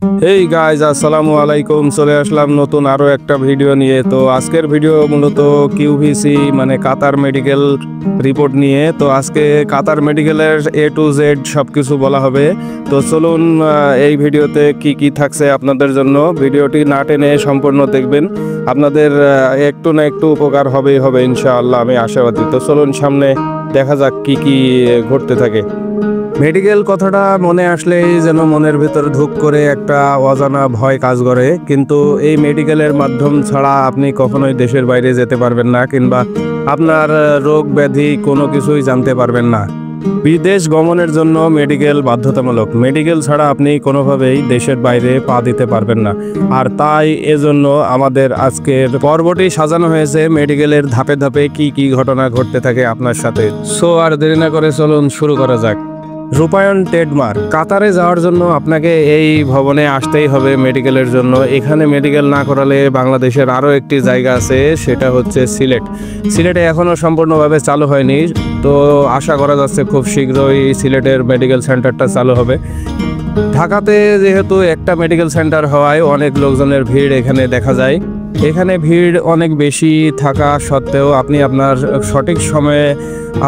Hey guys, আসসালামু আলাইকুম। চলে আসলাম নতুন আরও একটা ভিডিও নিয়ে। তো আজকের ভিডিও মূলত কিউভিসি মানে কাতার মেডিকেল রিপোর্ট নিয়ে। তো আজকে কাতার মেডিকেলের A to Z সব কিছু বলা হবে। তো চলুন এই ভিডিওতে কি কি থাকছে আপনাদের জন্য, ভিডিওটি না টেনে সম্পূর্ণ দেখবেন। আপনাদের একটু না একটু উপকার হবেই হবে ইনশাআল্লাহ, আমি আশাবাদী। তো চলুন সামনে দেখা যাক কি কি ঘটতে থাকে। মেডিকেল কথাটা মনে আসলেই যেন মনের ভিতর ধুক করে একটা অজানা ভয় কাজ করে, কিন্তু এই মেডিকেলের মাধ্যম ছাড়া আপনি কখনোই দেশের বাইরে যেতে পারবেন না, কিংবা আপনার রোগ ব্যাধি কোনো কিছুই জানতে পারবেন না। বিদেশ গমনের জন্য মেডিকেল বাধ্যতামূলক। মেডিকেল ছাড়া আপনি কোনোভাবেই দেশের বাইরে পা দিতে পারবেন না। আর তাই এজন্য আমাদের আজকের পর্বটি সাজানো হয়েছে মেডিকেলের ধাপে ধাপে কি কি ঘটনা ঘটতে থাকে আপনার সাথে। সো আর দেরি না করে চলুন শুরু করা যাক। রূপায়ণ ট্রেডমার্ক। কাতারে যাওয়ার জন্য আপনাকে এই ভবনে আসতেই হবে মেডিকেলের জন্য। এখানে মেডিকেল না করালে বাংলাদেশের আরও একটি জায়গা আছে, সেটা হচ্ছে সিলেট। সিলেটে এখনও সম্পূর্ণভাবে চালু হয়নি, তো আশা করা যাচ্ছে খুব শীঘ্রই সিলেটের মেডিকেল সেন্টারটা চালু হবে। ঢাকাতে যেহেতু একটা মেডিকেল সেন্টার হওয়ায় অনেক লোকজনের ভিড় এখানে দেখা যায়। এখানে ভিড় অনেক বেশি থাকা সত্ত্বেও আপনি আপনার সঠিক সময়ে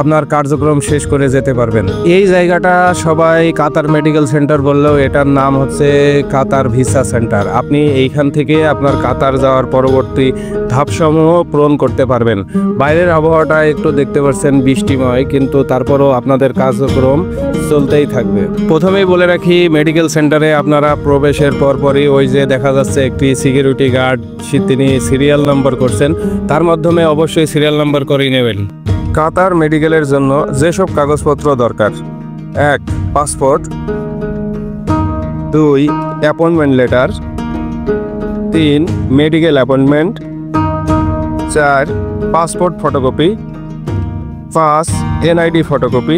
আপনার কার্যক্রম শেষ করে যেতে পারবেন। এই জায়গাটা সবাই কাতার মেডিকেল সেন্টার বললেও এটার নাম হচ্ছে কাতার ভিসা সেন্টার। আপনি এইখান থেকে আপনার কাতার যাওয়ার পরবর্তী ধাপসমূহ পূরণ করতে পারবেন। বাইরের আবহাওয়াটা একটু দেখতে পাচ্ছেন বৃষ্টিময়, কিন্তু তারপরও আপনাদের কার্যক্রম চলতেই থাকবে। প্রথমেই বলে রাখি, মেডিকেল সেন্টারে আপনারা প্রবেশের পরপরই ওই যে দেখা যাচ্ছে একটি সিকিউরিটি গার্ড, তিনি সিরিয়াল নাম্বার করছেন, তার মাধ্যমে অবশ্যই সিরিয়াল নাম্বার করেই নেবেন। কাতার মেডিকেলের জন্য যেসব কাগজপত্র দরকার: 1. Passport, 2. Appointment letter, 3. Medical appointment, 4. Passport photocopy, 5. NID photocopy.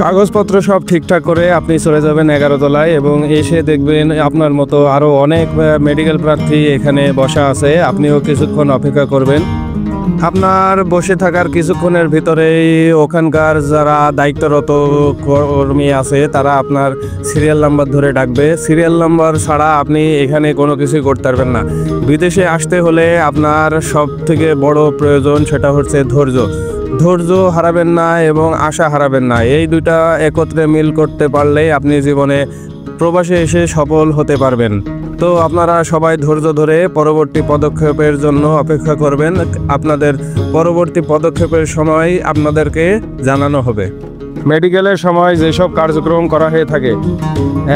কাগজপত্র সব ঠিকঠাক করে আপনি চলে যাবেন 11 তলায়, এবং এসে দেখবেন আপনার মতো আরও অনেক মেডিকেল প্রার্থী এখানে বসা আছে। আপনিও কিছুক্ষণ অপেক্ষা করবেন। আপনার বসে থাকার কিছুক্ষণের ভিতরেই ওখানকার যারা দায়িত্বরত কর্মী আছে তারা আপনার সিরিয়াল নাম্বার ধরে ডাকবে। সিরিয়াল নাম্বার ছাড়া আপনি এখানে কোনো কিছুই করতে পারবেন না। বিদেশে আসতে হলে আপনার সব থেকে বড় প্রয়োজন সেটা হচ্ছে ধৈর্য। ধৈর্য হারাবেন না এবং আশা হারাবেন না। এই দুইটা একত্রে মিল করতে পারলেই আপনি জীবনে প্রবাসে এসে সফল হতে পারবেন। তো আপনারা সবাই ধৈর্য ধরে পরবর্তী পদক্ষেপের জন্য অপেক্ষা করবেন। আপনাদের পরবর্তী পদক্ষেপের সময় আপনাদেরকে জানানো হবে। মেডিকেলের সময় যেসব কার্যক্রম করা হয়ে থাকে: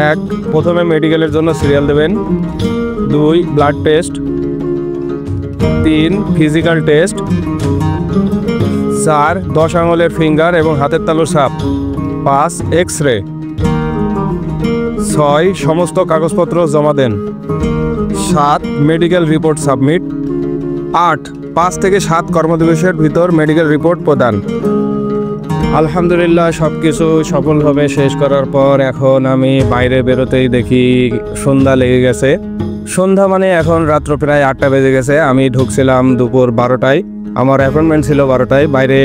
1. প্রথমে মেডিকেলের জন্য সিরিয়াল দেবেন, 2. Blood test, 3. Physical test, 4. 10 আঙুলের ফিঙ্গার এবং হাতের তালুর ছাপ, 5. এক্স-রে, 6. সমস্ত কাগজপত্র জমা দেন, 7. Medical report submit, 8. 5 থেকে 7 কর্মদিবসের ভিতর মেডিকেল রিপোর্ট প্রদান। আলহামদুলিল্লাহ, সব কিছু সফলভাবে শেষ করার পর এখন আমি বাইরে বেরোতেই দেখি সন্ধ্যা লেগে গেছে। সন্ধ্যা মানে এখন রাত্র প্রায় 8টা বেজে গেছে। আমি ঢুকছিলাম দুপুর 12টায়, আমার অ্যাপয়েন্টমেন্ট ছিল 12টায়। বাইরে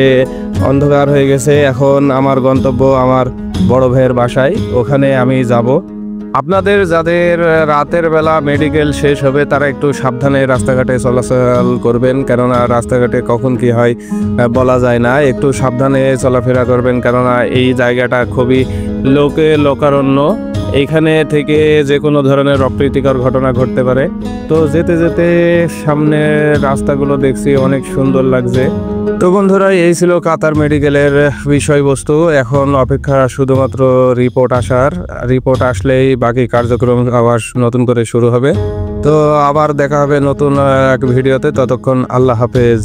অন্ধকার হয়ে গেছে। এখন আমার গন্তব্য আমার বড় ভাইয়ের বাসায়, ওখানে আমি যাব। আপনাদের যাদের রাতের বেলা মেডিকেল শেষ হবে তারা একটু সাবধানে রাস্তাঘাটে চলাচল করবেন, কেননা রাস্তাঘাটে কখন কি হয় বলা যায় না। একটু সাবধানে চলাফেরা করবেন, কেননা এই জায়গাটা খুবই লোকারণ্য। এইখানে থেকে যে কোনো ধরনের অপ্রীতিকর ঘটনা ঘটতে পারে। তো যেতে যেতে সামনের রাস্তাগুলো দেখছি অনেক সুন্দর লাগছে। তো বন্ধুরা, এই ছিল কাতার মেডিকেলের বিষয়বস্তু। এখন অপেক্ষা শুধুমাত্র রিপোর্ট আসার। রিপোর্ট আসলেই বাকি কার্যক্রম আবার নতুন করে শুরু হবে। তো আবার দেখা হবে নতুন এক ভিডিওতে। ততক্ষণ আল্লাহ হাফেজ।